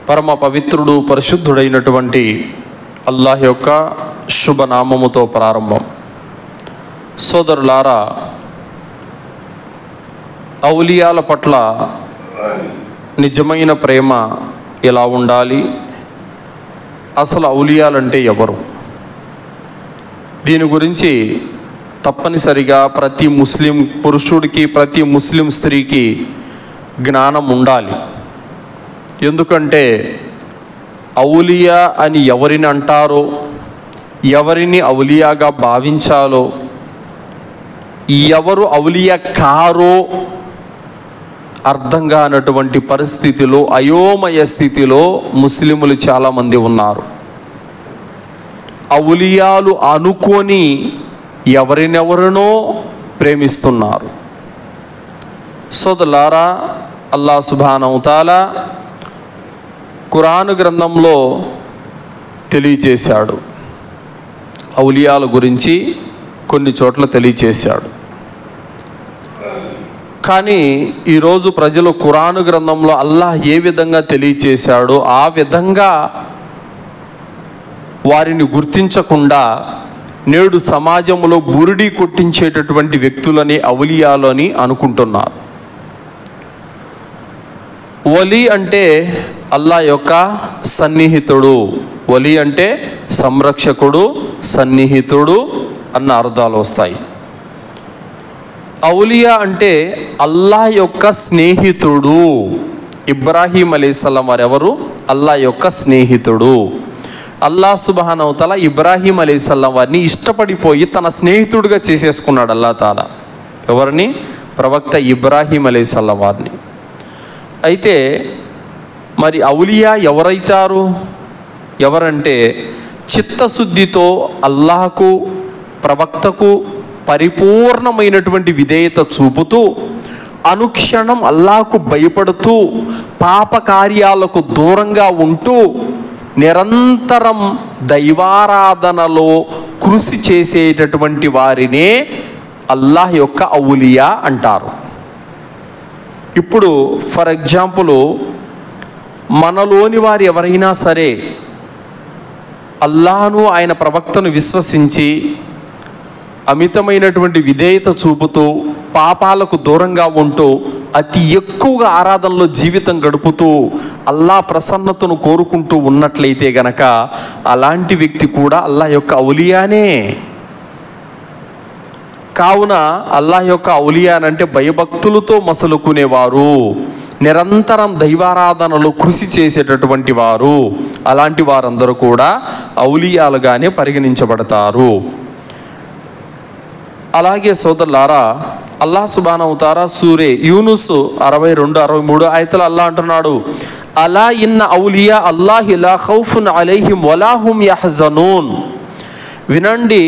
పరమ పవిత్రుడు పరిశుద్ధుడైనటువంటి అల్లాహ్ యొక్క శుభనామముతో ప్రారంభం. సోదరులారా, ఔలియాల పట్ల నిజమైన ప్రేమ ఎలా ఉండాలి? అసలు ఔలియాలంటే ఎవరు? దీని గురించి తప్పనిసరిగా ప్రతి ముస్లిం పురుషుడికి, ప్రతి ముస్లిం స్త్రీకి జ్ఞానం ఉండాలి. ఎందుకంటే ఔలియా అని ఎవరిని అంటారో, ఎవరిని ఔలియాగా భావించాలో, ఎవరు ఔలియా కారో అర్థం కానటువంటి పరిస్థితిలో, అయోమయ స్థితిలో ముస్లిములు చాలామంది ఉన్నారు. ఔలియాలు అనుకొని ఎవరినెవరినో ప్రేమిస్తున్నారు. సోదరులారా, అల్లాహ్ సుబ్హానహు వ తఆలా ఖురాన్ గ్రంథంలో తెలియచేశాడు. ఔలియాల గురించి కొన్ని చోట్ల తెలియచేశాడు. కానీ ఈరోజు ప్రజలు ఖురాన్ గ్రంథంలో అల్లాహ్ ఏ విధంగా తెలియచేశాడో ఆ విధంగా వారిని గుర్తించకుండా నేడు సమాజంలో బురిడి కొట్టించేటటువంటి వ్యక్తులని ఔలియాలు అని అనుకుంటున్నారు. వలి అంటే అల్లాహ్ యొక్క సన్నిహితుడు, వలి అంటే సంరక్షకుడు, సన్నిహితుడు అన్న అర్థాలు వస్తాయి. ఔలియా అంటే అల్లాహ్ యొక్క స్నేహితుడు. ఇబ్రాహీం అలైహిస్సలాం వారు ఎవరు? అల్లాహ్ యొక్క స్నేహితుడు. అల్లాహ్ సుబ్హానహు వ తఆలా ఇబ్రాహీం అలైహిస్సలాం వారిని ఇష్టపడిపోయి తన స్నేహితుడిగా చేసేసుకున్నాడు అల్లాహ్ తాలా. ఎవరిని? ప్రవక్త ఇబ్రాహీం అలైహిస్సలాం వారిని. అయితే మరి ఔలియా ఎవరైతారు? ఎవరంటే చిత్తశుద్ధితో అల్లాహకు, ప్రవక్తకు పరిపూర్ణమైనటువంటి విధేయత చూపుతూ, అనుక్షణం అల్లాహకు భయపడుతూ, పాప కార్యాలకు దూరంగా ఉంటూ, నిరంతరం దైవారాధనలో కృషి చేసేటటువంటి వారినే అల్లాహ్ యొక్క ఔలియా అంటారు. ఇప్పుడు ఫర్ ఎగ్జాంపుల్, మనలోని వారు ఎవరైనా సరే అల్లాహ్ను, ఆయన ప్రవక్తను విశ్వసించి అమితమైనటువంటి విధేయత చూపుతూ, పాపాలకు దూరంగా ఉంటూ, అతి ఎక్కువగా ఆరాధనలో జీవితం గడుపుతూ, అల్లాహ్ ప్రసన్నతను కోరుకుంటూ ఉన్నట్లయితే గనక అలాంటి వ్యక్తి కూడా అల్లాహ్ యొక్క ఔలియానే. కావున అల్లాహ్ యొక్క ఔలియానంటే భయభక్తులతో మసలుకునేవారు, నిరంతరం దైవారాధనలో కృషి చేసేటటువంటి వారు. అలాంటి వారందరూ కూడా ఔలియాలుగానే పరిగణించబడతారు. అలాగే సోదరులారా, అల్లాహ్ సుబ్హానహు వ తఆలా సూరే యూనుస్ 62-63 ఆయతలు అల్లాహ్ అంటున్నాడు, అలా ఇన్న ఔలియా అల్లాహి లా ఖౌఫున్ అలైహిం వలా హుమ్ యహ్జనూన్. వినండి,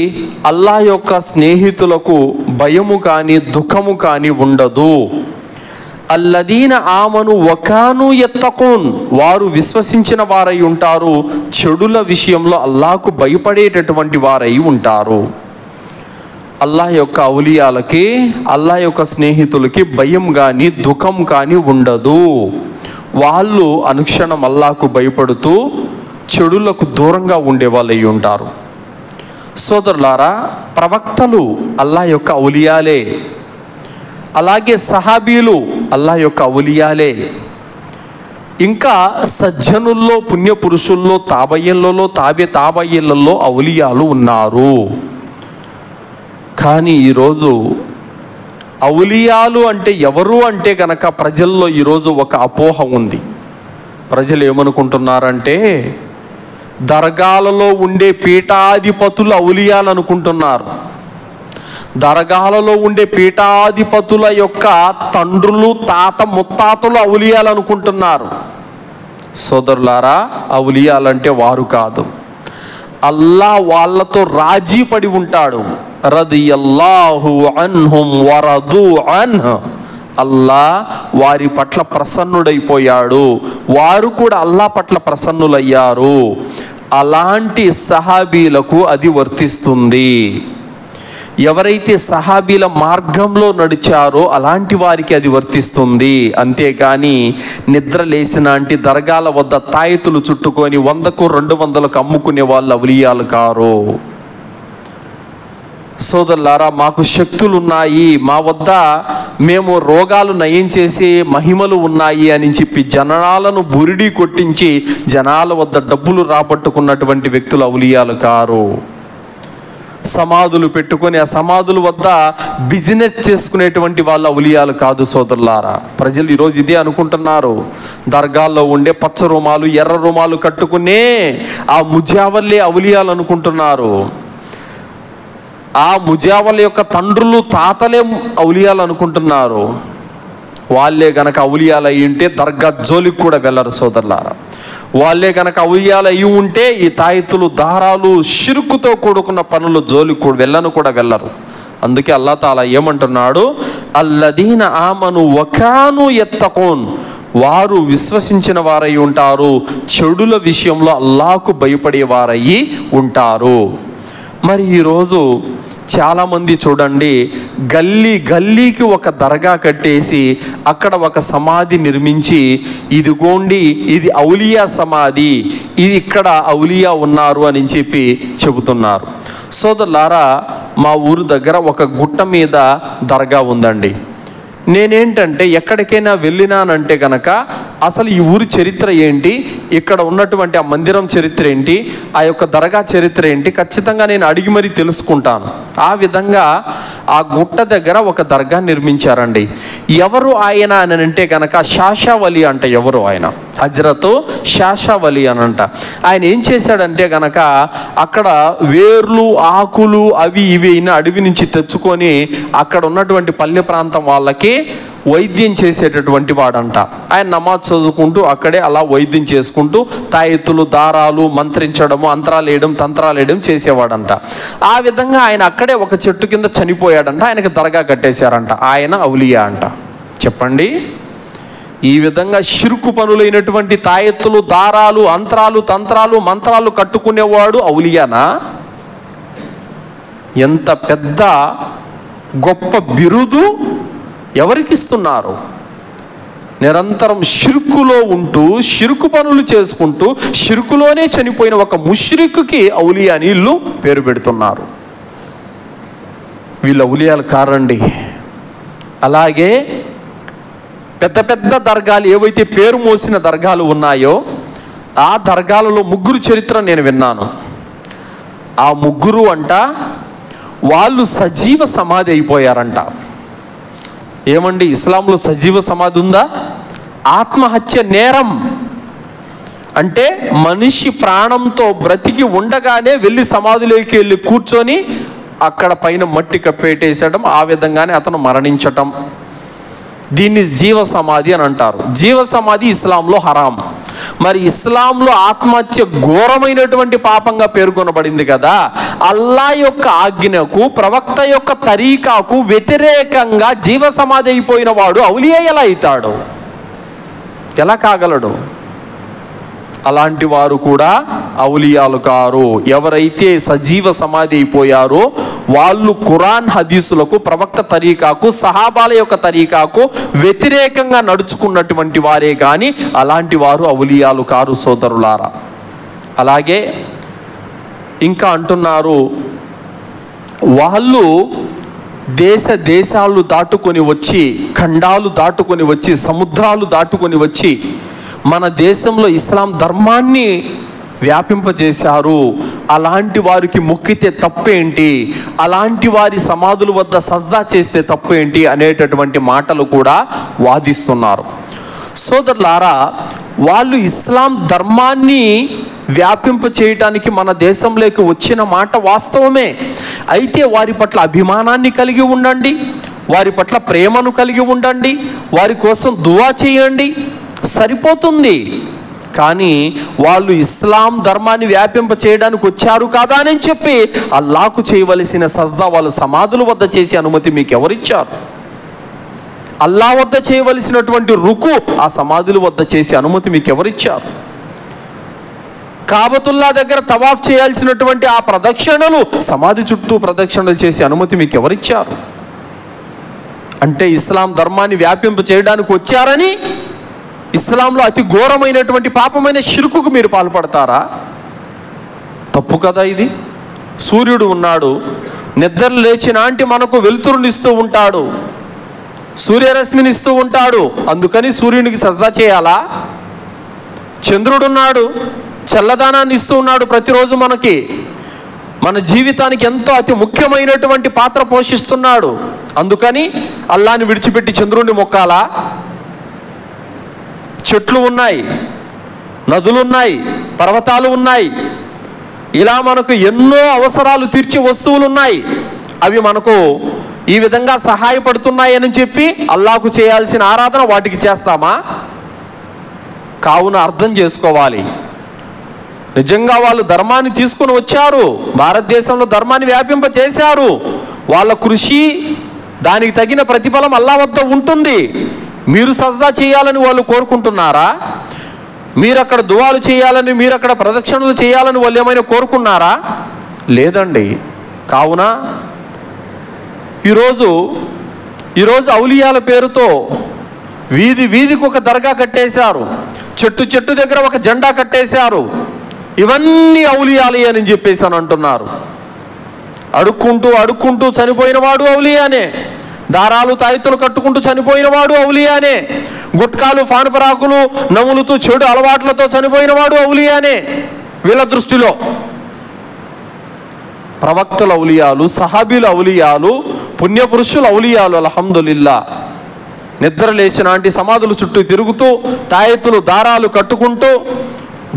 అల్లాహ్ యొక్క స్నేహితులకు భయము కానీ దుఃఖము కానీ ఉండదు. అల్లదీన ఆమను వకాను యత్తఖూన్, వారు విశ్వసించిన వారై ఉంటారు, చెడుల విషయంలో అల్లాహకు భయపడేటటువంటి వారై ఉంటారు. అల్లాహ్ యొక్క ఔలియాలకి, అల్లాహ్ యొక్క స్నేహితులకి భయం కానీ దుఃఖం కానీ ఉండదు. వాళ్ళు అనుక్షణం అల్లాహకు భయపడుతూ చెడులకు దూరంగా ఉండే వాళ్ళు అయి ఉంటారు. సోదరులారా, ప్రవక్తలు అల్లాహ్ యొక్క ఔలియాలే. అలాగే సహాబీలు అల్లాహ్ యొక్క ఔలియాలే. ఇంకా సజ్జనుల్లో, పుణ్యపురుషుల్లో, తాబయ్యలలో, తాబయ్యలలో ఔలియాలు ఉన్నారు. కానీ ఈరోజు ఔలియాలు అంటే ఎవరు అంటే కనుక ప్రజల్లో ఈరోజు ఒక అపోహ ఉంది. ప్రజలు ఏమనుకుంటున్నారంటే దర్గాలలో ఉండే పీఠాధిపతులు ఔలియాలు అనుకుంటున్నారు. దర్గాలలో ఉండే పీఠాధిపతుల యొక్క తండ్రులు, తాత ముత్తాతలు ఔలియాలు అనుకుంటున్నారు. సోదరులారా, ఔలియాలంటే వారు కాదు. అల్లాహ్ వాళ్ళతో రాజీ పడి ఉంటాడు. రదియల్లాహు అన్హుం వరదు అన్హు. అల్లాహ్ వారి పట్ల ప్రసన్నుడైపోయాడు, వారు కూడా అల్లాహ్ పట్ల ప్రసన్నులయ్యారు. అలాంటి సహాబీలకు అది వర్తిస్తుంది. ఎవరైతే సహాబీల మార్గంలో నడిచారో అలాంటి వారికి అది వర్తిస్తుంది. అంతేకాని నిద్ర లేసినాంటి దర్గాల వద్ద తాయెత్తులు చుట్టుకొని 100కు 200కు అమ్ముకునే వాళ్ళు అవలియాలు కారు. సోదరులారా, మాకు శక్తులు ఉన్నాయి, మా వద్ద మేము రోగాలు నయం చేసే మహిమలు ఉన్నాయి అని చెప్పి జనాలను బురిడి కొట్టించి జనాల వద్ద డబ్బులు రాబట్టుకున్నటువంటి వ్యక్తులు అవలియాలు కారు. సమాధులు పెట్టుకొని ఆ సమాధుల వద్ద బిజినెస్ చేసుకునేటువంటి వాళ్ళు అవలియాలు కాదు. సోదరులారా, ప్రజలు ఈరోజు ఇదే అనుకుంటున్నారు. దర్గాల్లో ఉండే పచ్చ రుమాలు ఎర్ర రుమాలు కట్టుకునే ఆ ముజావల్లే అవలియాలు అనుకుంటున్నారు. ఆ ముజావల్ యొక్క తండ్రులు తాతలే ఔలియాలు అనుకుంటున్నారు. వాళ్ళే గనక ఔలియాలు అయి ఉంటే దర్గా జోలికి కూడా వెళ్ళరు. సోదరులారా, వాళ్ళే గనక ఔలియాలు అయి ఉంటే ఈ తాయెత్తులు దారాలు షిరుకుతో కూడుకున్న పనులు జోలికి కూడా వెళ్ళరు. అందుకే అల్లాహ్ తాలా ఏమంటున్నాడు, అల్లదీన ఆమను వకాను యత్తఖూన్, వారు విశ్వసించిన వారై ఉంటారు, చెడుల విషయంలో అల్లాహ్కు భయపడే వారై ఉంటారు. మరి ఈరోజు చాలామంది చూడండి, గల్లీకి ఒక దర్గా కట్టేసి అక్కడ ఒక సమాధి నిర్మించి, ఇదిగోండి ఇది ఔలియా సమాధి, ఇది ఇక్కడ ఔలియా ఉన్నారు అని చెప్పి చెబుతున్నారు. సోదరులారా, మా ఊరు దగ్గర ఒక గుట్ట మీద దర్గా ఉందండి. నేనేంటంటే ఎక్కడికైనా వెళ్ళినానంటే కనుక అసలు ఈ ఊరి చరిత్ర ఏంటి, ఇక్కడ ఉన్నటువంటి ఆ మందిరం చరిత్ర ఏంటి, ఆ యొక్క దర్గా చరిత్ర ఏంటి ఖచ్చితంగా నేను అడిగి మరీ తెలుసుకుంటాను. ఆ విధంగా ఆ గుట్ట దగ్గర ఒక దర్గా నిర్మించారండి. ఎవరు ఆయన అని అంటే కనుక షాషావలి అంట. ఎవరు ఆయన? హజ్రత్ షాషావలి అని అంట. ఆయన ఏం చేశాడంటే కనుక అక్కడ వేర్లు ఆకులు అవి ఇవి అడవి నుంచి తెచ్చుకొని అక్కడ ఉన్నటువంటి పల్లె ప్రాంతం వాళ్ళకి వైద్యం చేసేటటువంటి వాడంట. ఆయన నమాజ్ చదువుకుంటూ అక్కడే అలా వైద్యం చేసుకుంటూ తాయెత్తులు దారాలు మంత్రించడము అంతరాలు వేయడం తంత్రాలు వేయడం చేసేవాడంట. ఆ విధంగా ఆయన అక్కడే ఒక చెట్టు కింద చనిపోయాడంట. ఆయనకి దర్గా కట్టేశారంట. ఆయన ఔలియా అంట. చెప్పండి, ఈ విధంగా షిర్కు పనులైనటువంటి తాయెత్తులు దారాలు అంతరాలు తంత్రాలు మంత్రాలు కట్టుకునేవాడు ఔలియానా? ఎంత పెద్ద గొప్ప బిరుదు ఎవరికి ఇస్తున్నారు? నిరంతరం షిర్కులో ఉంటూ షిర్కు పనులు చేసుకుంటూ షిర్కులోనే చనిపోయిన ఒక ముష్రిక్కి ఔలియా అని వీళ్ళు పేరు పెడుతున్నారు. వీళ్ళు ఔలియాలు కారండి. అలాగే పెద్ద పెద్ద దర్గాలు ఏవైతే పేరు మోసిన దర్గాలు ఉన్నాయో ఆ దర్గాలలో ముగ్గురు చరిత్ర నేను విన్నాను. ఆ ముగ్గురు అంట వాళ్ళు సజీవ సమాధి అయిపోయారంట. ఏమండి, ఇస్లాంలో సజీవ సమాధి ఉందా? ఆత్మహత్య నేరం. అంటే మనిషి ప్రాణంతో బ్రతికి ఉండగానే వెళ్ళి సమాధిలోకి వెళ్ళి కూర్చొని అక్కడ పైన మట్టి కప్పేటేసడం, ఆ విధంగానే అతను మరణించటం, దీన్ని జీవ సమాధి అని అంటారు. జీవ సమాధి ఇస్లాంలో హరాం. మరి ఇస్లాంలో ఆత్మహత్య ఘోరమైనటువంటి పాపంగా పేర్కొనబడింది కదా. అల్లా యొక్క ఆజ్ఞకు ప్రవక్త యొక్క తరీకాకు వ్యతిరేకంగా జీవ సమాధి అయిపోయిన వాడు ఔలియా ఎలా అవుతాడు? ఎలా కాగలడు? అలాంటి వారు కూడా ఔలియాలు కారు. ఎవరైతే సజీవ సమాధి అయిపోయారో వాళ్ళు ఖురాన్ హదీసులకు ప్రవక్త తరీకాకు సహాబాల యొక్క తరీకాకు వ్యతిరేకంగా నడుచుకున్నటువంటి వారే కానీ అలాంటి వారు ఔలియాలు కారు. సోదరులారా, అలాగే ఇంకా అంటున్నారు, వాళ్ళు దేశాలు దాటుకొని వచ్చి ఖండాలు దాటుకొని వచ్చి సముద్రాలు దాటుకొని వచ్చి మన దేశంలో ఇస్లాం ధర్మాన్ని వ్యాపింపజేశారు. అలాంటి వారికి మొక్కితే తప్పేంటి, అలాంటి వారి సమాధుల వద్ద సజ్దా చేస్తే తప్పేంటి అనేటటువంటి మాటలు కూడా వాదిస్తున్నారు. సోదరులారా, వాళ్ళు ఇస్లాం ధర్మాన్ని వ్యాపింప చేయటానికి మన దేశంలోకి వచ్చిన మాట వాస్తవమే. అయితే వారి పట్ల అభిమానాన్ని కలిగి ఉండండి, వారి పట్ల ప్రేమను కలిగి ఉండండి, వారి కోసం దువా చేయండి, సరిపోతుంది. కానీ వాళ్ళు ఇస్లాం ధర్మాన్ని వ్యాపింప చేయడానికి వచ్చారు కాదా అని చెప్పి అల్లాహకు చేయవలసిన సజ్దా వాళ్ళు సమాధుల వద్ద చేసే అనుమతి మీకు ఎవరిచ్చారు? అల్లా వద్ద చేయవలసినటువంటి రుకు ఆ సమాధుల వద్ద చేసే అనుమతి మీకు ఎవరిచ్చారు? కాబతుల్లా దగ్గర తవాఫ్ చేయాల్సినటువంటి ఆ ప్రదక్షిణలు సమాధి చుట్టూ ప్రదక్షిణలు చేసే అనుమతి మీకు ఎవరిచ్చారు? అంటే ఇస్లాం ధర్మాన్ని వ్యాపింప చేయడానికి వచ్చారని ఇస్లాంలో అతి ఘోరమైనటువంటి పాపమైన షిర్కుకు మీరు పాల్పడతారా? తప్పు కదా ఇది. సూర్యుడు ఉన్నాడు, నిద్ర లేచినాంటి మనకు వెలుతురునిస్తూ ఉంటాడు, సూర్యరశ్మినిస్తూ ఉంటాడు, అందుకని సూర్యునికి సజ్దా చేయాలా? చంద్రుడున్నాడు, చల్లదానాన్ని ఇస్తూ ఉన్నాడు ప్రతిరోజు మనకి, మన జీవితానికి ఎంతో అతి ముఖ్యమైనటువంటి పాత్ర పోషిస్తున్నాడు, అందుకని అల్లాని విడిచిపెట్టి చంద్రుడిని మొక్కాలా? చెట్లు ఉన్నాయి, నదులున్నాయి, పర్వతాలు ఉన్నాయి, ఇలా మనకు ఎన్నో అవసరాలు తీర్చే వస్తువులు ఉన్నాయి, అవి మనకు ఈ విధంగా సహాయపడుతున్నాయని చెప్పి అల్లాహకు చేయాల్సిన ఆరాధన వాటికి చేస్తామా? కావున అర్థం చేసుకోవాలి, నిజంగా వాళ్ళు ధర్మాన్ని తీసుకుని వచ్చారు, భారతదేశంలో ధర్మాన్ని వ్యాపింప చేశారు, వాళ్ళ కృషి దానికి తగిన ప్రతిఫలం అల్లా వద్ద ఉంటుంది. మీరు సజ్దా చేయాలని వాళ్ళు కోరుకుంటున్నారా? మీరు అక్కడ దువాలు చేయాలని, మీరు అక్కడ ప్రదక్షిణలు చేయాలని వాళ్ళు ఏమైనా కోరుకున్నారా? లేదండి. కావున ఈరోజు ఔలియాల పేరుతో వీధి వీధికి ఒక దర్గా కట్టేశారు, చెట్టు దగ్గర ఒక జెండా కట్టేశారు, ఇవన్నీ ఔలియాలే అని చెప్పేసి అని అంటున్నారు. అడుక్కుంటూ చనిపోయిన వాడు ఔలియానే, దారాలు తాయితులు కట్టుకుంటూ చనిపోయిన వాడు ఔలియానే, గుట్కాలు ఫానుపరాకులు నములుతూ చెడు అలవాట్లతో చనిపోయిన వాడు ఔలియానే. వీళ్ళ దృష్టిలో ప్రవక్తలు ఔలియాలు, సహాబీలు ఔలియాలు, పుణ్యపురుషులు ఔలియాలు. అల్హమ్దులిల్లా. నిద్ర లేచినాంటి సమాధుల చుట్టూ తిరుగుతూ తాయెత్తులు దారాలు కట్టుకుంటూ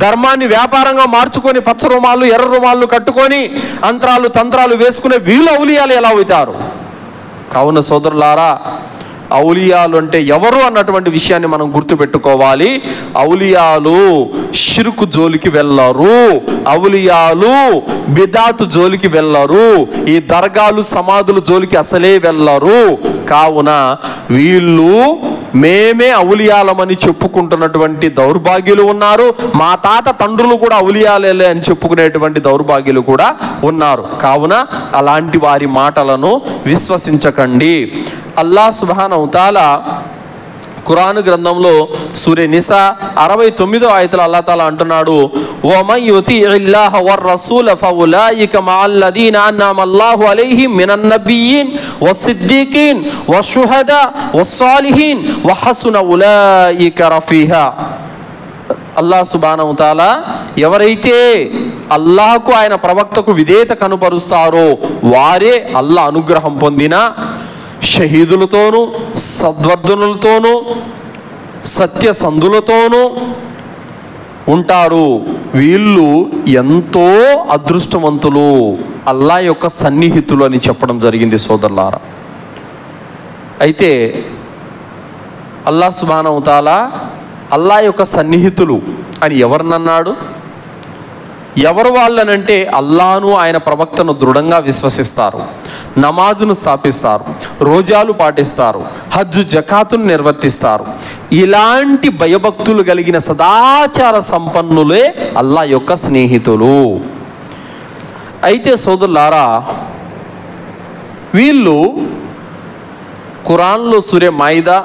ధర్మాన్ని వ్యాపారంగా మార్చుకొని పచ్చ రుమాలు ఎర్ర రుమాలు కట్టుకొని అంతరాలు తంత్రాలు వేసుకునే వీళ్ళు ఔలియాలు ఎలా అవుతారు? కావున సోదరులారా, ఔలియాలు అంటే ఎవరు అన్నటువంటి విషయాన్ని మనం గుర్తుపెట్టుకోవాలి. ఔలియాలు షిర్కు జోలికి వెళ్ళరు, ఔలియాలు బిదాతు జోలికి వెళ్ళరు, ఈ దర్గాలు సమాధుల జోలికి అసలే వెళ్ళరు. కావున వీళ్ళు మేమే ఔలియాలమని చెప్పుకుంటున్నటువంటి దౌర్భాగ్యులు ఉన్నారు, మా తాత తండ్రులు కూడా ఔలియాలే అని చెప్పుకునేటువంటి దౌర్భాగ్యులు కూడా ఉన్నారు. కావున అలాంటి వారి మాటలను విశ్వసించకండి. అల్లాహ్ సుబ్హానహు తఆలా ఖురాన్ గ్రంథంలో సూరే నిసా 69వ ఆయతలో అల్లాహ్ తాలా అంటున్నాడు, వమన్ యుతిఇల్లాహ వర్-రసూల ఫౌలాయిక మఅల్లదీన అన్అమల్లాహు అలైహిం మినన్ నబియ్యీన్ వస్సిద్దీకీన్ వశుహదా వస్సాలిహీన్ వహసున ఉలైక రఫీహా. అల్లాహ్ సుబ్హానహు తఆలా ఎవరైతే అల్లాహకు ఆయన ప్రవక్తకు విధేయత కనుపరుస్తారో వారే అల్లాహ్ అనుగ్రహం పొందిన షహీదులతోనూ సద్వర్ధనులతోనూ సత్యసంధులతోనూ ఉంటారు. వీళ్ళు ఎంతో అదృష్టవంతులు, అల్లా యొక్క సన్నిహితులు అని చెప్పడం జరిగింది సోదరులారా. అయితే అల్లాహ్ సుబ్హానహు తఆలా అల్లా యొక్క సన్నిహితులు అని ఎవరినన్నాడు? ఎవరు వాళ్ళనంటే అల్లాను ఆయన ప్రవక్తను దృఢంగా విశ్వసిస్తారు, నమాజును స్థాపిస్తారు, రోజాలు పాటిస్తారు, హజ్జు జకాతును నిర్వర్తిస్తారు. ఇలాంటి భయభక్తులు కలిగిన సదాచార సంపన్నులే అల్లా యొక్క స్నేహితులు. అయితే సోదరులారా, వీళ్ళు ఖురాన్లో సూరే మాయిదా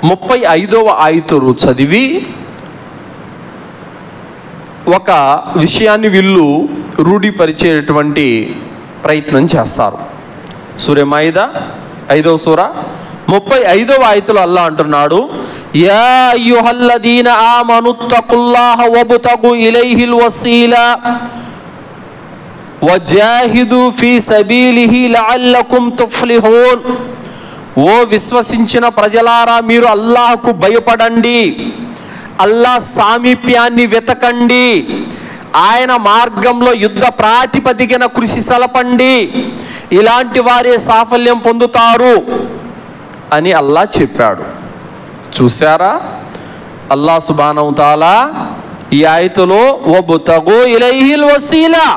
35వ ఆయతును చదివి ఒక విషయాన్ని వీళ్ళు రూఢీపరిచేటువంటి ప్రయత్నం చేస్తారు. సూరే మాయిదా 5వ సూర 35వ ఆయతులో అల్లాహ్ అంటున్నాడు, యా అయ్యుహల్లదీన ఆమనుత్తకుల్లాహ వబ్తగు ఇలైహిల్ వసీలా వజాహిదు ఫీ సబీలిహి లఅల్లకుం తుఫ్లిహూన్. ఓ విశ్వసించిన ప్రజలారా, మీరు అల్లాహకు భయపడండి, అల్లాహ్ సామీప్యాన్ని వెతకండి, ఆయన మార్గంలో యుద్ధ ప్రాతిపదికన కృషి సలపండి, ఇలాంటి వారే సాఫల్యం పొందుతారు అని అల్లాహ్ చెప్పాడు. చూసారా, అల్లాహ్ సుబ్హానహు తఆలా ఈ ఆయతులో వబ్తగు ఇలైహిల్ వసీలా,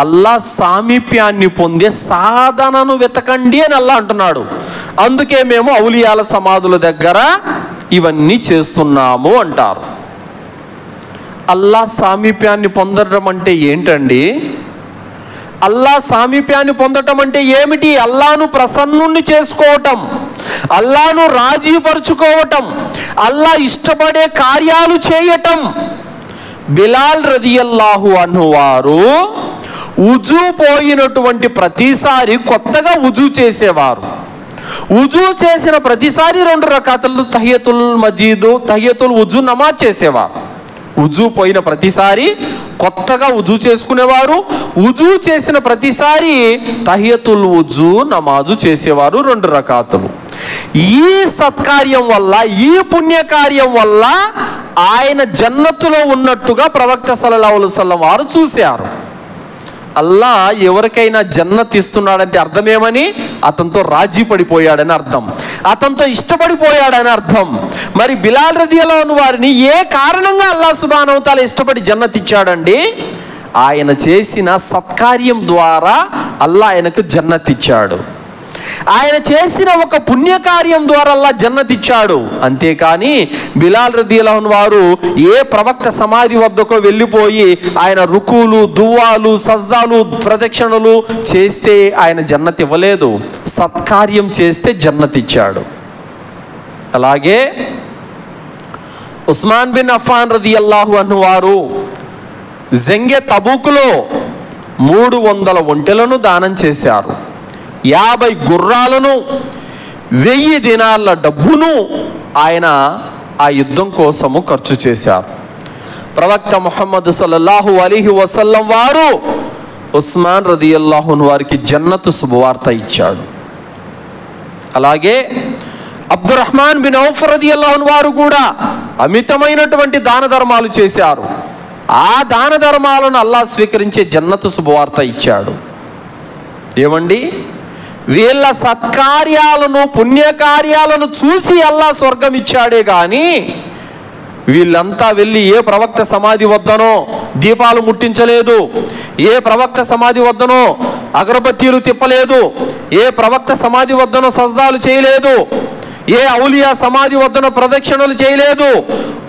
అల్లాహ్ సామీప్యాన్ని పొందే సాధనను వెతకండి అని అల్లాహ్ అంటున్నాడు. అందుకే మేము ఔలియాల సమాధుల దగ్గర ఇవన్నీ చేస్తున్నాము అంటారు. అల్లా సామీప్యాన్ని పొందడం అంటే ఏంటండి? అల్లా సామీప్యాన్ని పొందటం అంటే ఏమిటి? అల్లాను ప్రసన్నుణ్ణి చేసుకోవటం, అల్లాను రాజీపరుచుకోవటం, అల్లా ఇష్టపడే కార్యాలు చేయటం. బిలాల్ రదియల్లాహు అన్హు వారు ఉజూ పోయినటువంటి ప్రతిసారి కొత్తగా ఉజూ చేసేవారు. ఉజూ చేసిన ప్రతిసారి 2 రకాతులు తహియతుల్ మజీదు, తహియతుల్ ఉజూ నమాజ్ చేసేవారు. ఉజూ పోయిన ప్రతిసారి కొత్తగా ఉజూ చేసుకునేవారు. ఉజూ చేసిన ప్రతిసారి తహియతుల్ ఉజూ నమాజు చేసేవారు 2 రకాతులు. ఈ సత్కార్యం వల్ల, ఈ పుణ్యకార్యం వల్ల ఆయన జన్నతులో ఉన్నట్టుగా ప్రవక్త సల్లల్లాహు అలైహి వసల్లం వారు చూశారు. అల్లా ఎవరికైనా జన్నత్ ఇస్తున్నాడంటే అర్థమేమని? అతనితో రాజీ పడిపోయాడని అర్థం, అతనితో ఇష్టపడిపోయాడని అర్థం. మరి బిలాల్ రదియల్లాహు అన్హు వారిని ఏ కారణంగా అల్లా సుబ్హానహు వ తఆలా ఇష్టపడి జన్నత్ ఇచ్చాడండి? ఆయన చేసిన సత్కార్యం ద్వారా అల్లా ఆయనకు జన్నత్ ఇచ్చాడు. ఆయన చేసిన ఒక పుణ్యకార్యం ద్వారా అల్లా జన్నత్ ఇచ్చాడు. అంతేకాని బిలాల్ రదియల్లాహు అన్హు వారు ఏ ప్రవక్త సమాధి వద్దకో వెళ్ళిపోయి ఆయన రుకులు, దువాలు, సజ్దాలు, ప్రదక్షిణలు చేస్తే ఆయన జన్నత్ ఇవ్వలేదు. సత్కార్యం చేస్తే జన్నత్ ఇచ్చాడు. అలాగే ఉస్మాన్ బిన్ అఫ్ఫాన్ రదియల్లాహు అన్హు వారు జంగే తబూకులో 300 ఒంటెలను దానం చేశారు. 50 గుర్రాలను, 1000 దినార్ల డబ్బును ఆయన ఆ యుద్ధం కోసము ఖర్చు చేశారు. ప్రవక్త ముహమ్మద్ సల్లల్లాహు అలైహి వసల్లం వారు ఉస్మాన్ రదియల్లాహు అన్హు వారికి జన్నతు శుభవార్త ఇచ్చాడు. అలాగే అబ్దుర్రహ్మాన్ బిన్ ఔఫ్ రదియల్లాహు అన్హు వారు కూడా అమితమైనటువంటి దాన ధర్మాలు చేశారు. ఆ దాన ధర్మాలను అల్లా స్వీకరించే జన్నతు శుభవార్త ఇచ్చాడు. ఏమండి, వీళ్ళ సత్కార్యాలను, పుణ్యకార్యాలను చూసి అల్లా స్వర్గం ఇచ్చాడే కానీ వీళ్ళంతా వెళ్ళి ఏ ప్రవక్త సమాధి వద్దనో దీపాలు ముట్టించలేదు, ఏ ప్రవక్త సమాధి వద్దనో అగరబత్తీలు తిప్పలేదు, ఏ ప్రవక్త సమాధి వద్దనో సజ్దాలు చేయలేదు, ఏ ఔలియా సమాధి వద్దనో ప్రదక్షిణలు చేయలేదు.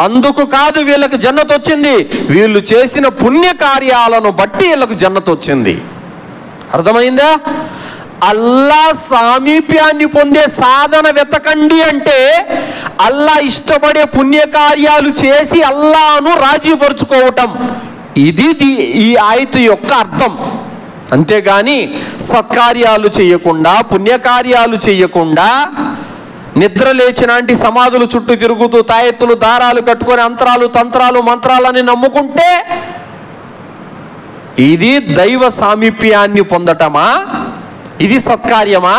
అందుకు కాదు వీళ్ళకి జన్నత్ వచ్చింది, వీళ్ళు చేసిన పుణ్యకార్యాలను బట్టి వీళ్ళకు జన్నత్ వచ్చింది. అర్థమైందా? అల్లా సామీప్యాన్ని పొందే సాధన వెతకండి అంటే అల్లా ఇష్టపడే పుణ్యకార్యాలు చేసి అల్లాను రాజీపరుచుకోవటం, ఇది ఈ ఆయతు యొక్క అర్థం. అంతేగాని సత్కార్యాలు చేయకుండా, పుణ్యకార్యాలు చేయకుండా, నిద్ర లేచినాంటి సమాధులు చుట్టూ తిరుగుతూ తాయెత్తులు, దారాలు కట్టుకొని అంతరాలు, తంత్రాలు, మంత్రాలని నమ్ముకుంటే ఇది దైవ సామీప్యాన్ని పొందటమా? ఇది సత్కార్యమా?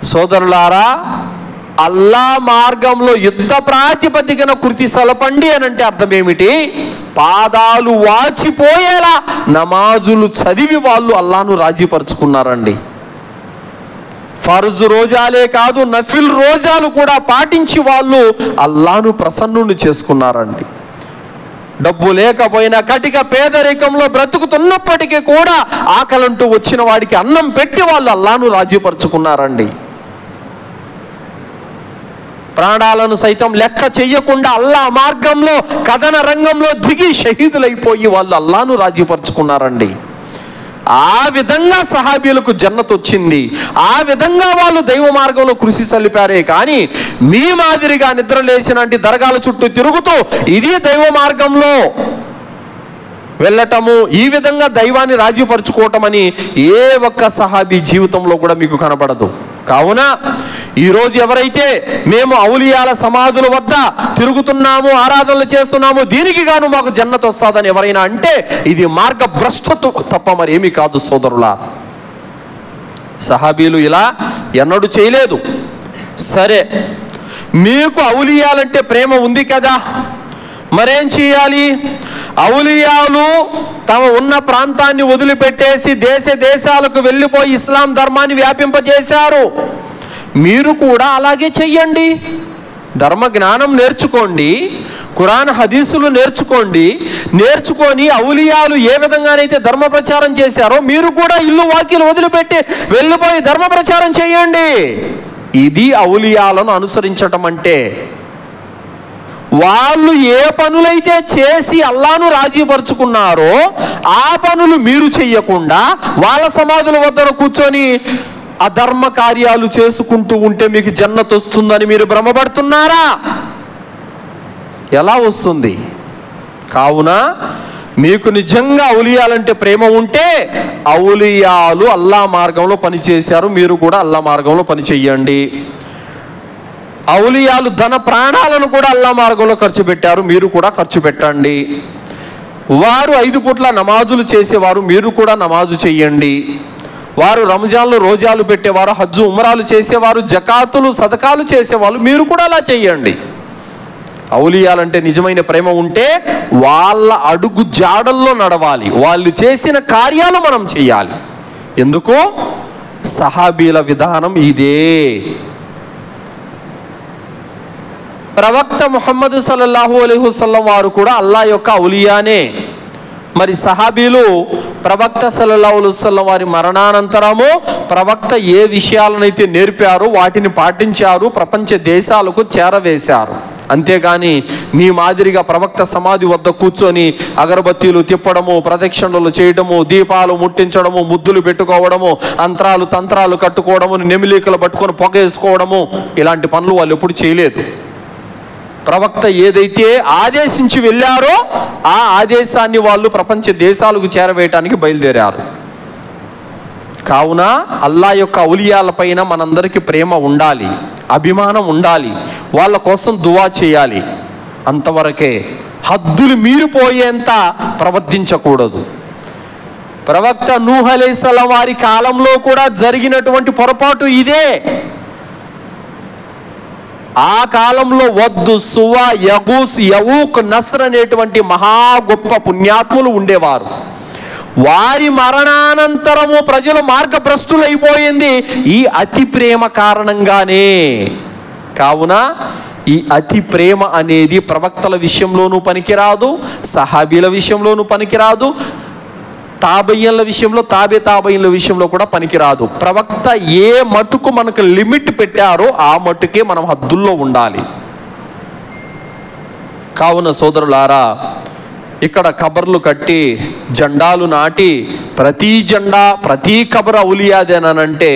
సోదరులారా, అల్లా మార్గంలో యుద్ధ ప్రాతిపదికన కృతి సలపండి అని అంటే అర్థం ఏమిటి? పాదాలు వాచిపోయేలా నమాజులు చదివి వాళ్ళు అల్లాను రాజీపరుచుకున్నారండి. ఫర్జు రోజాలే కాదు, నఫిల్ రోజాలు కూడా పాటించి వాళ్ళు అల్లాను ప్రసన్నుని చేసుకున్నారండి. డబ్బు లేకపోయినా, కటిక పేదరికంలో బ్రతుకుతున్నప్పటికీ కూడా ఆకలంటూ వచ్చిన వాడికి అన్నం పెట్టి వాళ్ళు అల్లాను రాజీపరుచుకున్నారండి. ప్రాణాలను సైతం లెక్క చెయ్యకుండా అల్లా మార్గంలో కథన రంగంలో దిగి షహీదులైపోయి వాళ్ళు అల్లాను రాజీపరుచుకున్నారండి. ఆ విధంగా సహాబీలకు జన్నత్ వచ్చింది. ఆ విధంగా వాళ్ళు దైవ మార్గంలో కృషి సలిపారే కానీ మీ మాదిరిగా నిద్ర లేచినట్టు దర్గాల చుట్టూ తిరుగుతూ ఇది దైవ మార్గంలో వెళ్ళటము, ఈ విధంగా దైవాన్ని రాజీపరుచుకోవటం అని ఏ ఒక్క సహాబీ జీవితంలో కూడా మీకు కనబడదు. కావున ఈరోజు ఎవరైతే మేము ఔలియాల సమాధుల వద్ద తిరుగుతున్నాము, ఆరాధనలు చేస్తున్నాము, దీనికి గాను మాకు జన్నత్ వస్తుందని ఎవరైనా అంటే ఇది మార్గభ్రష్టత తప్ప మరి ఏమీ కాదు సోదరులా. సహాబీలు ఇలా ఎన్నడూ చేయలేదు. సరే, మీకు ఔలియాలంటే ప్రేమ ఉంది కదా, మరేం చేయాలి? ఔలియాలు తమ ఉన్న ప్రాంతాన్ని వదిలిపెట్టేసి దేశాలకు వెళ్ళిపోయి ఇస్లాం ధర్మాన్ని వ్యాపింపజేశారు. మీరు కూడా అలాగే చెయ్యండి. ధర్మ జ్ఞానం నేర్చుకోండి, ఖురాన్ హదీసులు నేర్చుకొని ఔలియాలు ఏ విధంగానైతే ధర్మ ప్రచారం చేశారో మీరు కూడా ఇల్లు వాకిలు వదిలిపెట్టి వెళ్ళిపోయి ధర్మ ప్రచారం చేయండి. ఇది ఔలియాలను అనుసరించటం అంటే. వాళ్ళు ఏ పనులైతే చేసి అల్లాను రాజీపరుచుకున్నారో ఆ పనులు మీరు చెయ్యకుండా వాళ్ళ సమాధుల వద్ద కూర్చొని అధర్మ కార్యాలు చేసుకుంటూ ఉంటే మీకు జన్నత్ వస్తుందని మీరు భ్రమపడుతున్నారా? ఎలా వస్తుంది? కావున మీకు నిజంగా ఔలియాలంటే ప్రేమ ఉంటే ఔలియాలు అల్లా మార్గంలో పని చేశారు, మీరు కూడా అల్లా మార్గంలో పని చెయ్యండి. ఔలియాలు ధన ప్రాణాలను కూడా అల్లా మార్గంలో ఖర్చు పెట్టారు, మీరు కూడా ఖర్చు పెట్టండి. వారు 5 పూట్ల నమాజులు చేసేవారు, మీరు కూడా నమాజు చెయ్యండి. వారు రంజాన్లు రోజాలు పెట్టేవారు, హజ్జు ఉమ్రాలు చేసేవారు, జకాతులు సదకాలు చేసేవాళ్ళు, మీరు కూడా అలా చెయ్యండి. ఔలియాలంటే నిజమైన ప్రేమ ఉంటే వాళ్ళ అడుగు జాడల్లో నడవాలి, వాళ్ళు చేసిన కార్యాలు మనం చెయ్యాలి. ఎందుకు? సహాబీల విధానం ఇదే. ప్రవక్త ముహమ్మద్ సల్లల్లాహు అలైహి వసల్లం వారు కూడా అల్లా యొక్క ఔలియానే. మరి సహాబీలు ప్రవక్త సల్లల్లాహు అలైహి వసల్లం వారి మరణానంతరము ప్రవక్త ఏ విషయాలనైతే నేర్పారో వాటిని పాటించారు, ప్రపంచ దేశాలకు చేరవేశారు. అంతేగాని మీ మాదిరిగా ప్రవక్త సమాధి వద్ద కూర్చొని అగరబత్తీలు తిప్పడము, ప్రదక్షిణలు చేయడము, దీపాలు ముట్టించడము, ముద్దులు పెట్టుకోవడము, అంతరాలు తంత్రాలు కట్టుకోవడము, నెమిలీకలు పట్టుకొని పొగేసుకోవడము, ఇలాంటి పనులు వాళ్ళు ఎప్పుడు చేయలేదు. ప్రవక్త ఏదైతే ఆదేశించి వెళ్ళారో ఆ ఆదేశాన్ని వాళ్ళు ప్రపంచ దేశాలకు చేరవేయటానికి బయలుదేరారు. కావున అల్లా యొక్క ఔలియాల పైన మనందరికీ ప్రేమ ఉండాలి, అభిమానం ఉండాలి, వాళ్ళ కోసం దువా చేయాలి. అంతవరకే, హద్దులు మీరిపోయేంత ప్రవర్తించకూడదు. ప్రవక్త నూహ్ అలైహిస్సలాం వారి కాలంలో కూడా జరిగినటువంటి పొరపాటు ఇదే. ఆ కాలంలో వద్దు, సువా, యగూస్, యవూక్, నస్ర్ అనేటువంటి మహా గొప్ప పుణ్యాత్ములు ఉండేవారు. వారి మరణానంతరము ప్రజలు మార్గభ్రష్టులైపోయింది ఈ అతి ప్రేమ కారణంగానే. కావున ఈ అతి ప్రేమ అనేది ప్రవక్తల విషయంలోనూ పనికిరాదు, సహాబీల విషయంలోనూ పనికిరాదు, తాబయ్యల విషయంలో, తాబేతాబయ్యల విషయంలో కూడా పనికిరాదు. ప్రవక్త ఏ మటుకు మనకు లిమిట్ పెట్టారో ఆ మటుకే మనం హద్దుల్లో ఉండాలి. కావున సోదరులారా, ఇక్కడ కబర్లు కట్టి జెండాలు నాటి ప్రతి జెండా ప్రతి కబర్ ఔలియాదేనంటే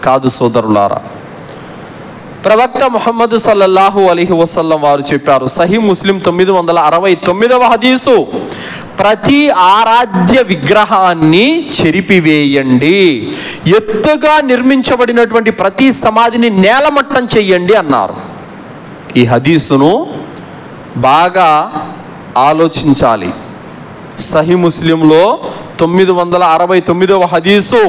కాదు సోదరులారా. ప్రవక్త ముహమ్మద్ సల్లల్లాహు అలైహి వసల్లం వారు చెప్పారు, సహీ ముస్లిం 969వ హదీసు, ప్రతి ఆరాధ్య విగ్రహాన్ని చెరిపివేయండి, ఎత్తుగా నిర్మించబడినటువంటి ప్రతి సమాధిని నేలమట్టం చెయ్యండి అన్నారు. ఈ హదీసును బాగా ఆలోచించాలి. సహీ ముస్లింలో 969వ హదీసు,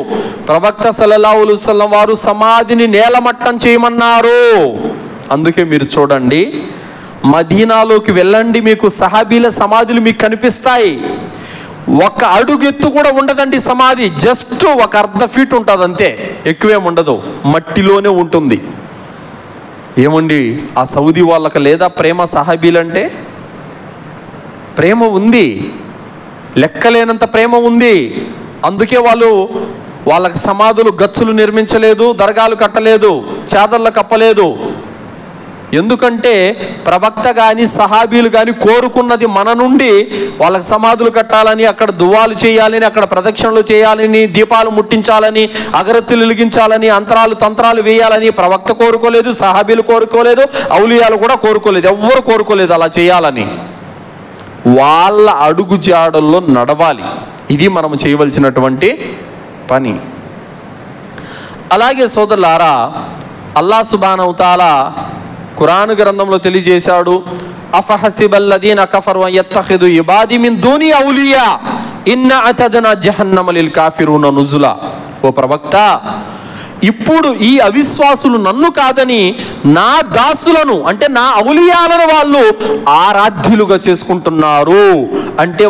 ప్రవక్త సల్లల్లాహు అలైహి వసల్లం వారు సమాధిని నేలమట్టం చేయమన్నారు. అందుకే మీరు చూడండి, మదీనాలోకి వెళ్ళండి, మీకు సహాబీల సమాధులు మీకు కనిపిస్తాయి. ఒక అడుగు ఎత్తు కూడా ఉండదండి సమాధి, జస్ట్ ఒక అర్ధ ఫీట్ ఉంటుంది అంతే, ఎక్కువేం ఉండదు, మట్టిలోనే ఉంటుంది. ఏమండి, ఆ సౌదీ వాళ్ళకి లేదా ప్రేమ సహాబీలంటే? ప్రేమ ఉంది, లెక్కలేనంత ప్రేమ ఉంది. అందుకే వాళ్ళకి సమాధులు గచ్చులు నిర్మించలేదు, దర్గాలు కట్టలేదు, చాదర్లు కప్పలేదు. ఎందుకంటే ప్రవక్త కానీ సహాబీలు కానీ కోరుకున్నది మన నుండి వాళ్ళకి సమాధులు కట్టాలని, అక్కడ దువాలు చేయాలని, అక్కడ ప్రదక్షిణలు చేయాలని, దీపాలు ముట్టించాలని, అగరత్తులు వెలిగించాలని, అంతరాలు తంత్రాలు వేయాలని ప్రవక్త కోరుకోలేదు, సహాబీలు కోరుకోలేదు, ఔలియాలు కూడా కోరుకోలేదు, ఎవ్వరు కోరుకోలేదు అలా చేయాలని. వాళ్ళ అడుగు జాడల్లో నడవాలి, ఇది మనము చేయవలసినటువంటి పని. అలాగే సోదరులారా, అల్లాహ్ సుబ్హానహు వ తఆలా ఖురాన్ గ్రంథంలో తెలియజేశాడు, అఫహసిబల్లదీన కఫరు యత్తఖిదు ఇబాది మిన్ దూని ఔలియా ఇన్న అతదనా జహన్నమ లిల్ కాఫిరూన నుజులా. ఓ ప్రవక్త, ఇప్పుడు ఈ అవిశ్వాసులు నన్ను కాదని నా దాసులను అంటే నా ఔలియాలను వాళ్ళు ఆరాధ్యులుగా చేసుకుంటున్నారు. అంటే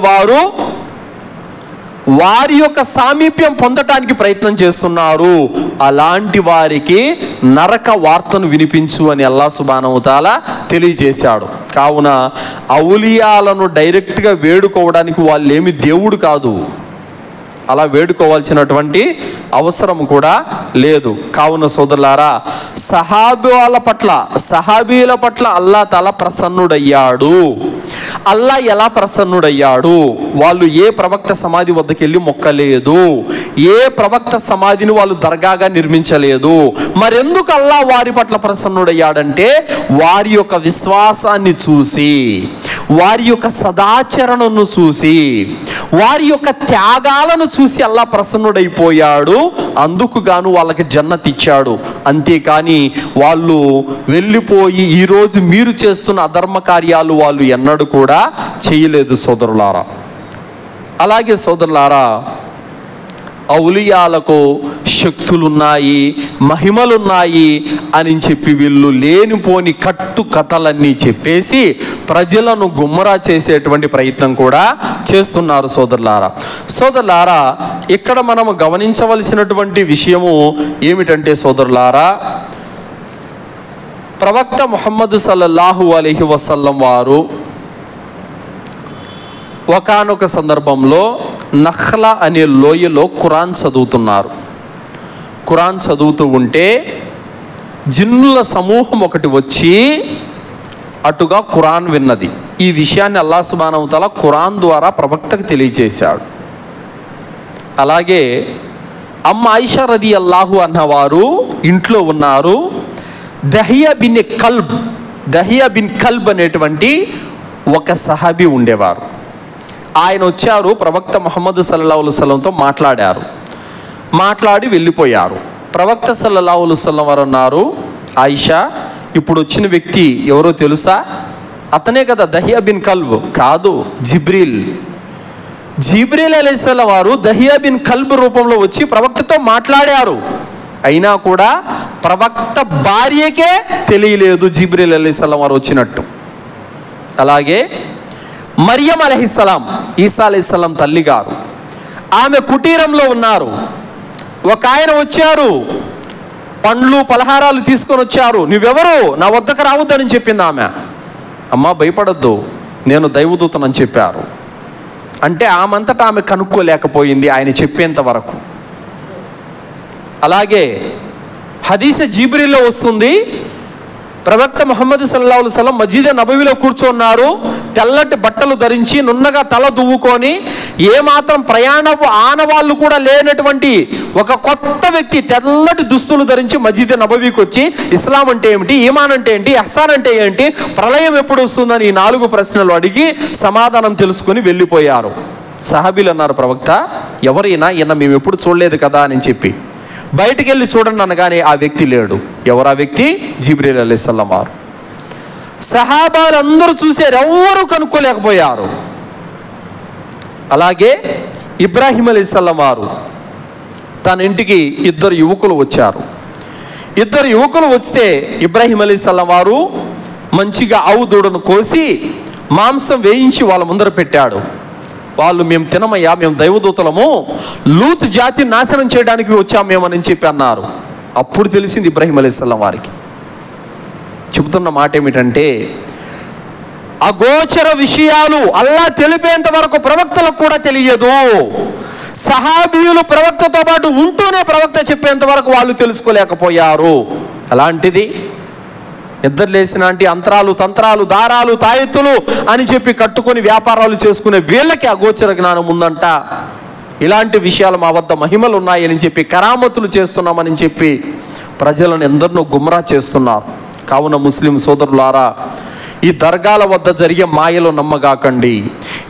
వారి యొక్క సామీప్యం పొందటానికి ప్రయత్నం చేస్తున్నారు. అలాంటి వారికి నరక వార్తను వినిపించు అని అల్లాహ్ సుబ్హానహు వ తఆలా తెలియజేశాడు. కావున ఔలియాలను డైరెక్ట్గా వేడుకోవడానికి వాళ్ళేమి దేవుడు కాదు, అలా వేడుకోవాల్సినటువంటి అవసరం కూడా లేదు. కావున సోదరులారా, సహాబీల పట్ల అల్లా తాలా ప్రసన్నుడయ్యాడు. అల్లా ఎలా ప్రసన్నుడయ్యాడు? వాళ్ళు ఏ ప్రవక్త సమాధి వద్దకు వెళ్ళి మొక్కలేదు, ఏ ప్రవక్త సమాధిని వాళ్ళు దర్గాగా నిర్మించలేదు. మరెందుకు అల్లా వారి పట్ల ప్రసన్నుడయ్యాడంటే వారి యొక్క విశ్వాసాన్ని చూసి, వారి యొక్క సదాచరణను చూసి, వారి యొక్క త్యాగాలను చూసి అల్లా ప్రసన్నుడైపోయాడు. అందుకు గాను వాళ్ళకి జన్నత్ ఇచ్చాడు. అంతేకాని వాళ్ళు వెళ్ళిపోయి ఈరోజు మీరు చేస్తున్న అధర్మ కార్యాలు వాళ్ళు ఎన్నడూ కూడా చేయలేదు సోదరులారా. అలాగే సోదరులారా, ఔలియాలకు శక్తులున్నాయి, మహిమలున్నాయి అని చెప్పి వీళ్ళు లేనిపోని కట్టు కథలన్నీ చెప్పేసి ప్రజలను గుమ్మరా చేసేటువంటి ప్రయత్నం కూడా చేస్తున్నారు సోదరులారా. ఇక్కడ మనము గమనించవలసినటువంటి విషయము ఏమిటంటే సోదరులారా, ప్రవక్త ముహమ్మద్ సల్లల్లాహు అలైహి వసల్లం వారు ఒకానొక సందర్భంలో నఖ్లా అనే లోయలో ఖురాన్ చదువుతున్నారు. ఖురాన్ చదువుతూ ఉంటే జిన్నుల సమూహం ఒకటి వచ్చి అటుగా ఖురాన్ విన్నది. ఈ విషయాన్ని అల్లాహ్ సుబ్హానహు వ తఆలా ఖురాన్ ద్వారా ప్రవక్తకు తెలియజేశాడు. అలాగే అమ్మ ఆయిషా రదియల్లాహు అన్హా వారు ఇంట్లో ఉన్నారు. దహియా బిన్ కల్బ్ అనేటువంటి ఒక సహాబీ ఉండేవారు. ఆయన వచ్చారు, ప్రవక్త ముహమ్మద్ సల్లల్లాహు అలైహి వసల్లంతో మాట్లాడి వెళ్ళిపోయారు. ప్రవక్త సల్లల్లాహు అలైహి వసల్లం వారు అన్నారు, ఆయిషా, ఇప్పుడు వచ్చిన వ్యక్తి ఎవరో తెలుసా? అతనే కదా దహియా బిన్ కల్బ్. కాదు, జిబ్రీల్ అలైహిస్సలాం వారు దహియా బిన్ కల్బ్ రూపంలో వచ్చి ప్రవక్తతో మాట్లాడారు. అయినా కూడా ప్రవక్త భార్యకే తెలియలేదు జిబ్రీల్ అలైహిస్సలాం వారు వచ్చినట్టు. అలాగే మరియం అలైహిస్సలాం, ఈసా అలైహిస్సలాం తల్లి గారు, ఆమె కుటీరంలో ఉన్నారు. ఒక ఆయన వచ్చారు, పండ్లు పలహారాలు తీసుకొని వచ్చారు. నువ్వెవరు, నా వద్దకు రావద్దని చెప్పింది ఆమె. అమ్మ భయపడద్దు, నేను దైవదూతనని చెప్పారు. అంటే ఆమంతటా ఆమె కనుక్కోలేకపోయింది ఆయన చెప్పేంత వరకు. అలాగే హదీస్ జిబ్రీల్లో వస్తుంది, ప్రవక్త ముహమ్మద్ సల్లల్లాహు అలైహి వసల్లం మస్జిద్ నబవీలో కూర్చున్నారు. తెల్లటి బట్టలు ధరించి నున్నగా తల దువ్వుకొని ఏమాత్రం ప్రయాణపు ఆనవాళ్ళు కూడా లేనటువంటి ఒక కొత్త వ్యక్తి తెల్లటి దుస్తులు ధరించి మస్జిద్ నబవీకి వచ్చి ఇస్లాం అంటే ఏమిటి, ఈమాన్ అంటే ఏంటి, ఇహ్సాన్ అంటే ఏంటి, ప్రళయం ఎప్పుడు వస్తుందని ఈ 4 ప్రశ్నలు అడిగి సమాధానం తెలుసుకొని వెళ్ళిపోయారు. సహాబీలు అన్నారు, ప్రవక్త ఎవరైనా మేము ఎప్పుడు చూడలేదు కదా అని చెప్పి బయటికి వెళ్ళి చూడండి అనగానే ఆ వ్యక్తి లేడు. ఎవరు ఆ వ్యక్తి? జిబ్రీల్ అలైహిస్సలాం వారు. సహాబాలు అందరూ చూశారు, ఎవ్వరూ కనుక్కోలేకపోయారు. అలాగే ఇబ్రాహీం అలైహిస్సలాం వారు తన ఇంటికి 2 యువకులు వచ్చారు. 2 యువకులు వస్తే ఇబ్రాహీం అలైహిస్సలాం వారు మంచిగా ఆవు దూడను కోసి మాంసం వేయించి వాళ్ళ ముందర పెట్టాడు. వాళ్ళు మేము తినమయ్యా, మేము దైవదూతలము, లూత్ జాతిని నాశనం చేయడానికి వచ్చాము మేమని చెప్పి అన్నారు. అప్పుడు తెలిసింది ఇబ్రాహీం అలైహిస్సలాం వారికి. చెబుతున్న మాట ఏమిటంటే, అగోచర విషయాలు అల్లా తెలిపేంత వరకు ప్రవక్తలకు కూడా తెలియదు. సహాబీయులు ప్రవక్తతో పాటు ఉంటూనే ప్రవక్త చెప్పేంత వరకు వాళ్ళు తెలుసుకోలేకపోయారు. అలాంటిది నిద్ర లేసినాంటి అంతరాలు, తంత్రాలు, దారాలు, తాయెత్తులు అని చెప్పి కట్టుకొని వ్యాపారాలు చేసుకునే వీళ్ళకి అగోచర జ్ఞానం ఉందంట. ఇలాంటి విషయాలు మా వద్ద మహిమలు ఉన్నాయని చెప్పి కరామతులు చేస్తున్నామని చెప్పి ప్రజలను ఎందరినో గుమ్రా చేస్తున్నారు. కావున ముస్లిం సోదరులారా, ఈ దర్గాల వద్ద జరిగే మాయలు నమ్మగాకండి,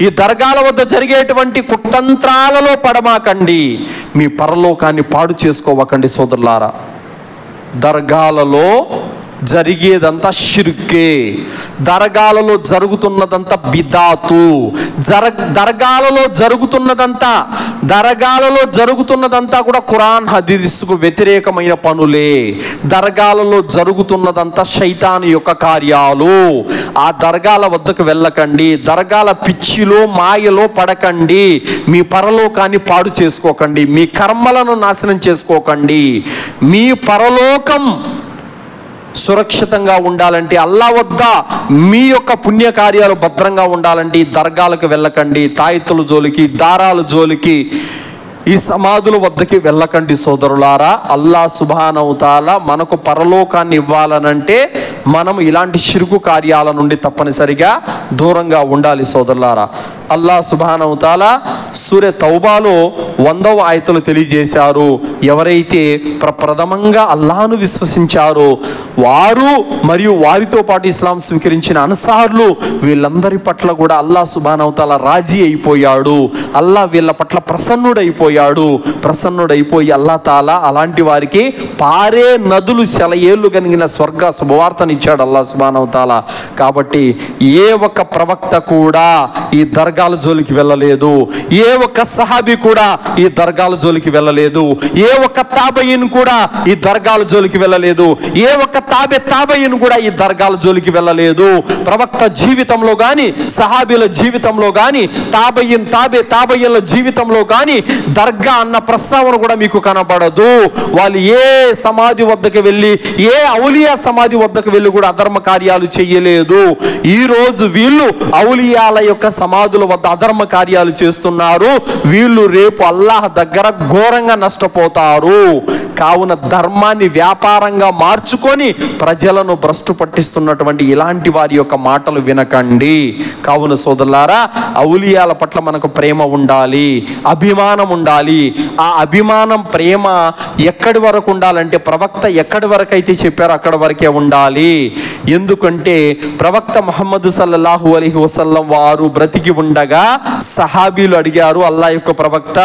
ఈ దర్గాల వద్ద జరిగేటువంటి కుతంత్రాలలో పడమాకండి, మీ పరలోకాన్ని పాడు చేసుకోవకండి సోదరులారా. దర్గాలలో జరిగేదంతా షిర్కే, దర్గాలలో జరుగుతున్నదంతా బిదాతు, దర్గాలలో జరుగుతున్నదంతా కూడా ఖురాన్ హదీసుకు వ్యతిరేకమైన పనులే. దర్గాలలో జరుగుతున్నదంతా శైతాను యొక్క కార్యాలు. ఆ దర్గాల వద్దకు వెళ్ళకండి, దర్గాల పిచ్చిలో మాయలో పడకండి, మీ పరలోకాన్ని పాడు చేసుకోకండి, మీ కర్మలను నాశనం చేసుకోకండి. మీ పరలోకం సురక్షితంగా ఉండాలంటే, అల్లా వద్ద మీ యొక్క పుణ్యకార్యాలు భద్రంగా ఉండాలంటే ఈ దర్గాలకు వెళ్ళకండి. తాయెత్తుల జోలికి, దారాల జోలికి ఈ సమాధుల వద్దకి వెళ్ళకండి సోదరులారా. అల్లా సుబ్హానహు తాలా మనకు పరలోకాన్ని ఇవ్వాలనంటే మనం ఇలాంటి షిర్కు కార్యాల నుండి తప్పనిసరిగా దూరంగా ఉండాలి సోదరులారా. అల్లా సుబ్హానహు తాలా సూరే తౌబాలో 100వ ఆయతలు తెలియజేశారు. ఎవరైతే ప్రథమంగా అల్లాహను విశ్వసించారో వారు మరియు వారితో పాటు ఇస్లాం స్వీకరించిన అన్సార్లు వీళ్ళందరి పట్ల కూడా అల్లా సుబ్హానహు తాలా రాజీ అయిపోయాడు. అల్లా వీళ్ళ పట్ల ప్రసన్నుడైపోయి అల్లా తాలా అలాంటి వారికి పారే నదులు సెలయేళ్ళు కలిగిన స్వర్గ శుభవార్తనిచ్చాడు అల్లా సుబ్హానహు తాలా. కాబట్టి ఏ ఒక్క ప్రవక్త కూడా ఈ దర్గాల జోలికి వెళ్ళలేదు, ఏ ఒక్క సహాబీ కూడా ఈ దర్గాల జోలికి వెళ్ళలేదు, ఏ ఒక్క తాబయిన్ కూడా ఈ దర్గాల జోలికి వెళ్ళలేదు, ఏ ఒక్క తాబయిన్ కూడా ఈ దర్గాల జోలికి వెళ్ళలేదు. ప్రవక్త జీవితంలో కానీ, సహాబీల జీవితంలో కానీ, తాబయిన్ల జీవితంలో కానీ దర్గా అన్న ప్రస్తావన కూడా మీకు కనబడదు. వాళ్ళు ఏ సమాధి వద్దకు వెళ్ళి, ఏ ఔలియా సమాధి వద్దకు వెళ్ళి కూడా అధర్మ కార్యాలు చెయ్యలేదు. ఈ రోజు వీళ్ళు ఔలియాల యొక్క సమాధుల వద్ద అధర్మ కార్యాలు చేస్తున్నారు. వీళ్ళు రేపు అల్లాహ్ దగ్గర ఘోరంగా నష్టపోతారు. కావున ధర్మాన్ని వ్యాపారంగా మార్చుకొని ప్రజలను భ్రష్టు పట్టిస్తున్నటువంటి ఇలాంటి వారి యొక్క మాటలు వినకండి. కావున సోదరులారా, ఔలియాల పట్ల మనకు ప్రేమ ఉండాలి, అభిమానం ఉండాలి. ఆ అభిమానం, ప్రేమ ఎక్కడి వరకు ఉండాలంటే ప్రవక్త ఎక్కడి వరకు అయితే చెప్పారో అక్కడ వరకే ఉండాలి. ఎందుకంటే ప్రవక్త ముహమ్మద్ సల్లల్లాహు అలైహి వసల్లం వారు బ్రతికి ఉండగా సహాబీలు అడిగారు, అల్లా యొక్క ప్రవక్త,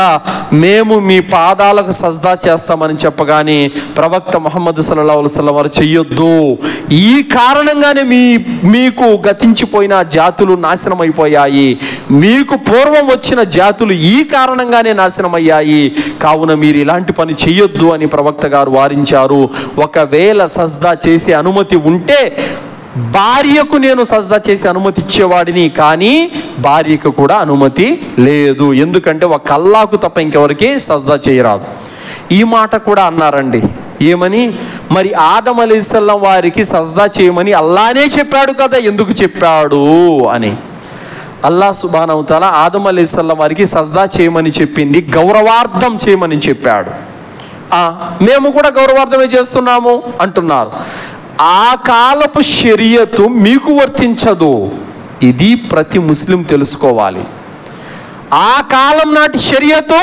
మేము మీ పాదాలకు సజ్దా చేస్తామని చెప్పగానే ప్రవక్త ముహమ్మద్ సల్లల్లాహు అలైహి వసల్లం వారు చెయ్యొద్దు, ఈ కారణంగానే మీకు గతించిపోయిన జాతులు నాశనం అయిపోయాయి, మీకు పూర్వం వచ్చిన జాతులు ఈ కారణంగానే నాశనం అయ్యాయి, కావున మీరు ఇలాంటి పని చెయ్యొద్దు అని ప్రవక్త గారు వారించారు. ఒకవేళ సజ్దా చేసే అనుమతి ఉంటే భార్యకు నేను సజ్దా చేసి అనుమతి ఇచ్చేవాడిని, కానీ భార్యకు కూడా అనుమతి లేదు. ఎందుకంటే ఒక అల్లాహకు తప్ప ఇంకెవరికి సజ్దా చేయరాదు. ఈ మాట కూడా అన్నారండి. ఏమని? మరి ఆదం అలైహిస్సలాం వారికి సజ్దా చేయమని అల్లానే చెప్పాడు కదా, ఎందుకు చెప్పాడు అని. అల్లాహ్ సుబ్హానహు తాలా ఆదం అలైహిస్సలాం వారికి సజ్దా చేయమని చెప్పింది గౌరవార్థం చేయమని చెప్పాడు. మేము కూడా గౌరవార్థమే చేస్తున్నాము అంటున్నారు. ఆ కాలపు షరియతు మీకు వర్తించదు. ఇది ప్రతి ముస్లిం తెలుసుకోవాలి. ఆ కాలం నాటి షరియతు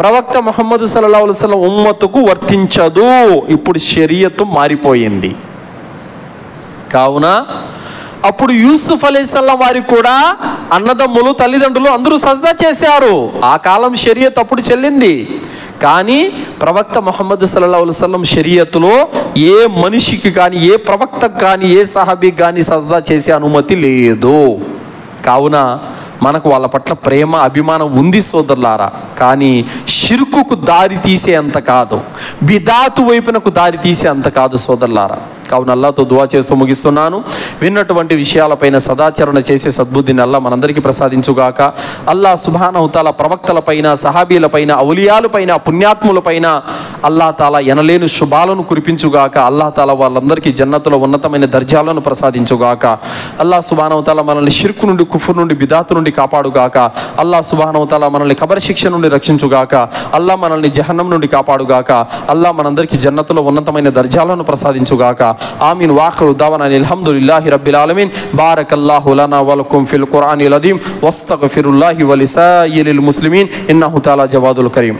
ప్రవక్త ముహమ్మద్ సల్లల్లాహు అలైహి వసల్లం ఉమ్మతుకు వర్తించదు. ఇప్పుడు షరియతు మారిపోయింది. కావున అప్పుడు యూసుఫ్ అలైహిస్సలాం వారికి కూడా అన్నదమ్ములు, తల్లిదండ్రులు అందరూ సజ్దా చేశారు. ఆ కాలం షరియత్ అప్పుడు చెల్లింది. కానీ ప్రవక్త ముహమ్మద్ సల్లల్లాహు అలైహి వసల్లం షరియతులో ఏ మనిషికి కానీ, ఏ ప్రవక్తకు కానీ, ఏ సహాబీకి కానీ సజ్దా చేసే అనుమతి లేదు. కావున మనకు వాళ్ళ పట్ల ప్రేమ, అభిమానం ఉంది సోదరులారా, కానీ షిర్కుకు దారి తీసే అంత కాదు, బిదాతు వైపునకు దారి తీసే అంత కాదు సోదరులారా. కావున అల్లాహ్తో దువా చేస్తూ ముగిస్తున్నాను. విన్నటువంటి విషయాలపైన సదాచరణ చేసే సద్బుద్ధిని అల్లాహ్ మనందరికీ ప్రసాదించుగాక. అల్లాహ్ సుబ్హానహు తాలా ప్రవక్తలపైన, సహాబీలపైన, ఔలియాలపైన, పుణ్యాత్ములపైన అల్లాహ్ తాలా ఎనలేని శుభాలను కురిపించుగాక. అల్లాహ్ తాలా వాళ్ళందరికీ జన్నతులో ఉన్నతమైన దర్జాలను ప్రసాదించుగాక. అల్లాహ్ సుబ్హానహు తాలా మనల్ని షిర్కు నుండి, కుఫ్ర్ నుండి, బిదాతు నుండి కాపాడుగాక. అల్లాహ్ సుబ్హానహు తాలా మనల్ని ఖబర్ శిక్ష నుండి రక్షించుగాక. అల్లాహ్ మనల్ని జహన్నం నుండి కాపాడుగాక. అల్లాహ్ మనందరికీ జన్నతులో ఉన్నతమైన దర్జాలను ప్రసాదించుగాక. ఆమీన్. వాఖిరు దావానా అల్హమ్దులిల్లాహి రబ్బిల్ ఆలమీన్. బారకల్లాహు లనా వ లకుం ఫిల్ ఖురానిల్ అదీమ్ వస్తగ్ఫిరుల్లాహి వ లిసాయిరిల్ ముస్లిమీన్ ఇన్నహు తఆలా జవాదుల్ కరీం.